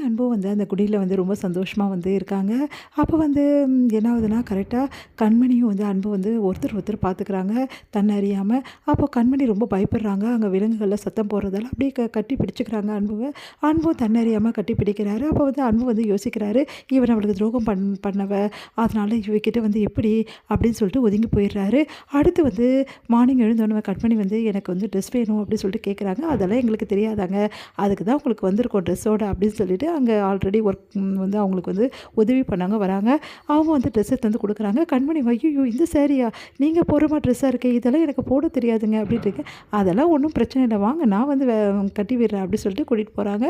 அன்பும் வந்து அந்த குடியில வந்து ரொம்ப சந்தோஷமா வந்து இருக்காங்க. அப்போ வந்து என்ன ஆகுதுன்னா, கரெக்ட்டா கண்மணியும் வந்து அன்பு வந்து ஒருத்தர் ஒருத்தர் பார்த்துக்கிறாங்க, தன்னை அறியாம. அப்போ கண்மணி ரொம்ப பயப்படுறாங்க. அங்க விலங்குகள்லாம் சத்தம் போடுறதால அப்படியே கட்டி பிடிச்சுக்கிறாங்க அன்புவ. அன்பும் தன்னை அறியாம கட்டி பிடிக்கிறாரு. அப்போ வந்து அன்பு வந்து யோசிக்கிறாரு, இவ நம்மளுக்கு துரோகம் பண்ணவ. அதனால இவகிட்ட வந்து எப்படி அப்படின்னு சொல்லிட்டு ஒதுங்கி போயிடுறாரு. அடுத்து வந்து மார்னிங் எழுந்தோனே கண்மணி வந்து எனக்கு வந்து ட்ரெஸ் வேணும் அப்படின்னு சொல்லிட்டு கேட்குறாங்க. அதெல்லாம் எங்களுக்கு தெரியாதாங்க. அதுக்கு தான் உங்களுக்கு வந்திருக்கோம் ட்ரெஸ்ஸோட அப்படின்னு சொல்லிட்டு அங்கே ஆல்ரெடி ஒர்க் வந்து அவங்களுக்கு வந்து உதவி பண்ணாங்க வராங்க. அவங்க வந்து ட்ரெஸ் எடுத்து வந்து கொடுக்குறாங்க. கண்மணி ஐயோ இந்த சாரியா நீங்கள் போடுற மாதிரி ட்ரெஸ்ஸாக இருக்கே, இதெல்லாம் எனக்கு போட தெரியாதுங்க அப்படின்ட்டு. அதெல்லாம் ஒன்றும் பிரச்சனை இல்லை, வாங்க நான் வந்து கட்டி விடுறேன் அப்படின்னு சொல்லிட்டு கூட்டிகிட்டு போகிறாங்க.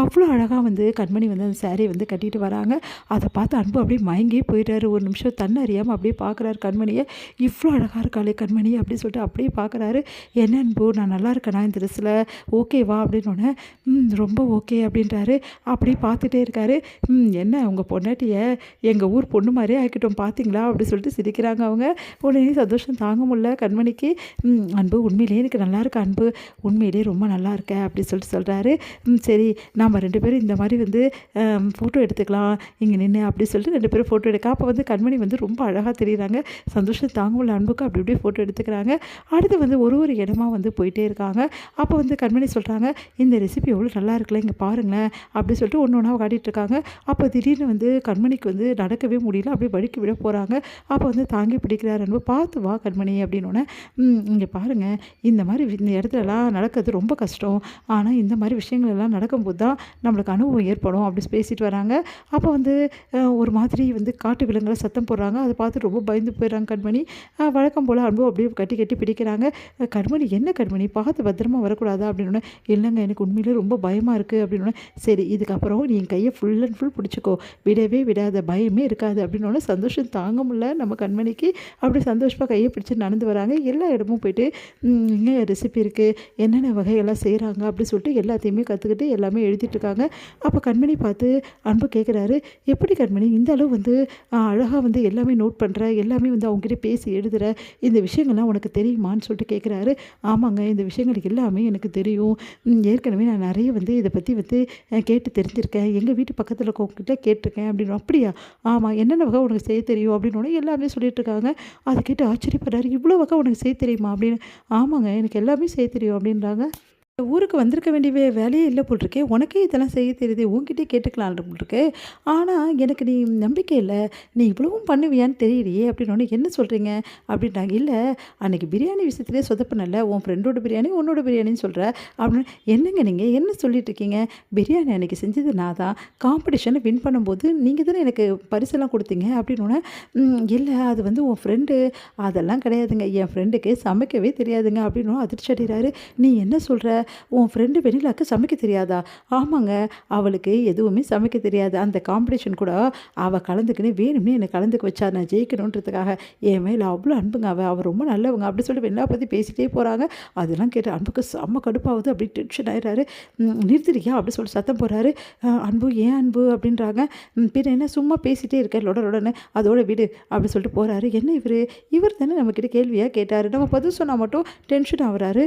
அவ்வளோ அழகாக வந்து கண்மணி வந்து அந்த சாரியை வந்து கட்டிட்டு வராங்க. அதை பார்த்து அன்பு அப்படியே மயங்கியே போயிட்டாரு. ஒரு நிமிஷம் தன்னை அறியாமல் அப்படியே பார்க்குறாரு கண்மணியை. இவ்வளோ அழகாக இருக்காளே கண்மணி அப்படின்னு சொல்லிட்டு அப்படியே பார்க்குறாரு. என்ன அன்பு நான் நல்லா இருக்கேனா இந்த ட்ரெஸ்ஸில், ஓகேவா அப்படின்னோடனே ரொம்ப ஓகே அப்படின்றாரு. அப்படியே பார்த்துட்டே இருக்காரு. என்ன உங்கள் பொண்டாட்டிய எங்கள் ஊர் பொண்ணு மாதிரியே ஆக்கிட்டோம் பார்த்தீங்களா அப்படின்னு சொல்லிட்டு சிரிக்கிறாங்க அவங்க. உடனே சந்தோஷம் தாங்க முடியல கண்மணிக்கு. அன்பு உண்மையிலேயே எனக்கு நல்லா இருக்க அன்பு, உண்மையிலேயே ரொம்ப நல்லா இருக்க அப்படின்னு சொல்லிட்டு சொல்கிறாரு. சரி நம்ம 2 பேரும் இந்த மாதிரி வந்து ஃபோட்டோ எடுத்துக்கலாம் இங்கே நின்று அப்படி சொல்லிட்டு 2 பேரும் ஃபோட்டோ எடுக்க. அப்போ வந்து கண்மணி வந்து ரொம்ப அழகாக தெரியுறாங்க. சந்தோஷம் தாங்க முடியல அன்புக்கு. அப்படி அப்படியே ஃபோட்டோ எடுத்துக்கிறாங்க. அடுத்து வந்து ஒரு ஒரு இடமா வந்து போயிட்டே இருக்காங்க. அப்போ வந்து கண்மணி சொல்கிறாங்க, இந்த ரெசிபி எவ்வளோ நல்லா இருக்குல்ல, இங்கே பாருங்களேன் அப்படி சொல்லிட்டு ஒன்று ஒன்றா காட்டிகிட்டு இருக்காங்க. அப்போ திடீர்னு வந்து கண்மணிக்கு வந்து நடக்கவே முடியல, அப்படியே வழுக்கி விட போகிறாங்க. அப்போ வந்து தாங்கி பிடிக்கிறாரு அன்பு. பார்த்து வா கண்மணி அப்படின்னோடனே, இங்கே பாருங்கள் இந்த மாதிரி இந்த இடத்துலலாம் நடக்கிறது ரொம்ப கஷ்டம், ஆனால் இந்த மாதிரி விஷயங்கள் எல்லாம் நடக்கும்போது தான் நம்மளுக்கு அனுபவம் ஏற்படும் அப்படி பேசிட்டு வராங்க. அப்போ வந்து ஒரு மாதிரி வந்து காட்டு விலங்குகளை சத்தம் போடுறாங்க. அதை பார்த்து ரொம்ப பயந்து போயிடுறாங்க கண்மணி. வழக்கம் போல் அன்பு அப்படியே கட்டி கட்டி பிடிக்கிறாங்க. கண்மணி என்ன கண்மணி பார்த்து பத்திரமா வரக்கூடாதா அப்படின்னோடனே, இல்லைங்க எனக்கு உண்மையிலே ரொம்ப பயமாக இருக்குது அப்படின்னோடனே, சரி இதுக்கப்புறம் நீ என் கையை ஃபுல் அண்ட் ஃபுல் பிடிச்சிக்கோ, விடவே விடாத, பயமே இருக்காது அப்படின்னோடனே சந்தோஷம் தாங்க முடியல நம்ம கண்மணிக்கு. அப்படி சந்தோஷமாக கையை பிடிச்சி நடந்து வராங்க. எல்லா இடமும் போயிட்டு எங்கே ரெசிபி இருக்குது, என்னென்ன வகையெல்லாம் செய்கிறாங்க அப்படி சொல்லிட்டு எல்லாத்தையுமே கற்றுக்கிட்டு எல்லாமே எழுதிட்டுருக்காங்க. அப்போ கண்மணி பார்த்து அன்பு கேட்குறாரு, எப்படி கண்மணி இந்த அளவு வந்து அழகாக வந்து எல்லாமே நோட் பண்ணுற, எல்லாமே வந்து அவங்ககிட்ட பேசி எழுதுகிற, இந்த விஷயங்கள்லாம் உனக்கு தெரியுமான்னு சொல்லிட்டு கேட்குறாரு. ஆமாங்க இந்த விஷயங்கள் எல்லாமே எனக்கு தெரியும், ஏற்கனவே நான் நிறைய வந்து இதை பற்றி வந்து கேட்டு தெரிஞ்சிருக்கேன், எங்கள் வீட்டு பக்கத்தில் இருக்கவங்ககிட்ட கேட்டிருக்கேன் அப்படின்னு. அப்படியா, ஆமாம் என்னென்ன வகை உனக்கு செய்ய தெரியும் அப்படின்னோடனே எல்லாமே சொல்லிட்டு இருக்காங்க. அதை கேட்டு ஆச்சரியப்படுறாரு, இவ்வளோ வகை உனக்கு செய்ய தெரியுமா அப்படின்னு. ஆமாங்க எனக்கு எல்லாமே செய்ய தெரியும் அப்படின்றாங்க. ஊருக்கு வந்திருக்க வேண்டிய வேலையே இல்லை போட்டிருக்கே, உனக்கே இதெல்லாம் செய்ய தெரியுது, உன்கிட்டயே கேட்டுக்கலான் போட்டிருக்கு. ஆனால் எனக்கு நீ நம்பிக்கை இல்லை, நீ இவ்வளவும் பண்ணுவியான்னு தெரியலையே அப்படின்னோடனே, என்ன சொல்கிறீங்க அப்படின்ட்டாங்க. இல்லை அன்றைக்கி பிரியாணி விஷயத்துலேயே சொதப்பினல, உன் ஃப்ரெண்டோட பிரியாணி உன்னோட பிரியாணின்னு சொல்கிற அப்படின்னு. என்னங்க நீங்கள் என்ன சொல்லிட்டு இருக்கீங்க, பிரியாணி அன்றைக்கி செஞ்சது நான் தான், காம்படிஷனை வின் பண்ணும்போது நீங்கள் தானே எனக்கு பரிசெல்லாம் கொடுத்தீங்க அப்படின்னோடனே, இல்லை அது வந்து உன் ஃப்ரெண்டு, அதெல்லாம் கிடையாதுங்க, என் ஃப்ரெண்டுக்கு சமைக்கவே தெரியாதுங்க அப்படின்னும் அதிர்ச்சி அடைகிறாரு. நீ என்ன சொல்கிற, உன் ஃப்ரெண்டு வெண்ணிலாவுக்கு சமைக்க தெரியாதா? ஆமாங்க அவளுக்கு எதுவுமே சமைக்க தெரியாது, அந்த காம்படிஷன் கூட அவள் கலந்துக்கினே வேணும்னே என்னை கலந்துக்க வச்சா நான் ஜெயிக்கணுன்றதுக்காக. என் மேலே அவ்வளோ அன்புங்க, அவள் ரொம்ப நல்லவங்க அப்படி சொல்லிட்டு வெண்ணிலா பற்றி பேசிகிட்டே போகிறாங்க. அதெல்லாம் கேட்டு அன்புக்கு செம்ம கடுப்பாகுது. அப்படி டென்ஷன் ஆகிடுறாரு. நிறுத்திருக்கியா அப்படி சொல்லிட்டு சத்தம் போடுறாரு. அன்பு ஏன் அன்பு அப்படின்றாங்க. பின்ன என்ன சும்மா பேசிகிட்டே இருக்க லொடன்னு, அதோட விடு அப்படி சொல்லிட்டு போகிறாரு. என்ன இவர் தானே நம்மக்கிட்ட கேள்வியாக கேட்டார், நம்ம பதில் சொன்னால் மட்டும் டென்ஷன் ஆகுறாரு.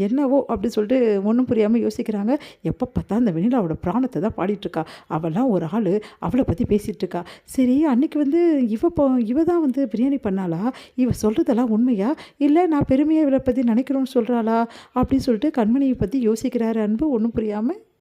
என்னவோ அப்படி சொல்லிட்டு ஒன்றும் புரியாமல் யோசிக்கிறாங்க. எப்போ பார்த்தா அந்த வெண்ணிலாவோட பிராணத்தை தான் பாடிட்டுருக்கா, அவெல்லாம் ஒரு ஆள், அவளை பற்றி பேசிகிட்டு இருக்கா. சரி அன்றைக்கி வந்து இவ தான் வந்து பிரியாணி பண்ணாளா, இவ சொல்கிறதெல்லாம் உண்மையா, இல்லை நான் பெருமையாக இவளை பற்றி நினைக்கணும்னு சொல்கிறாளா அப்படின்னு சொல்லிட்டு கண்மணியை பற்றி யோசிக்கிறாரு அன்பு ஒன்றும் புரியாமல்.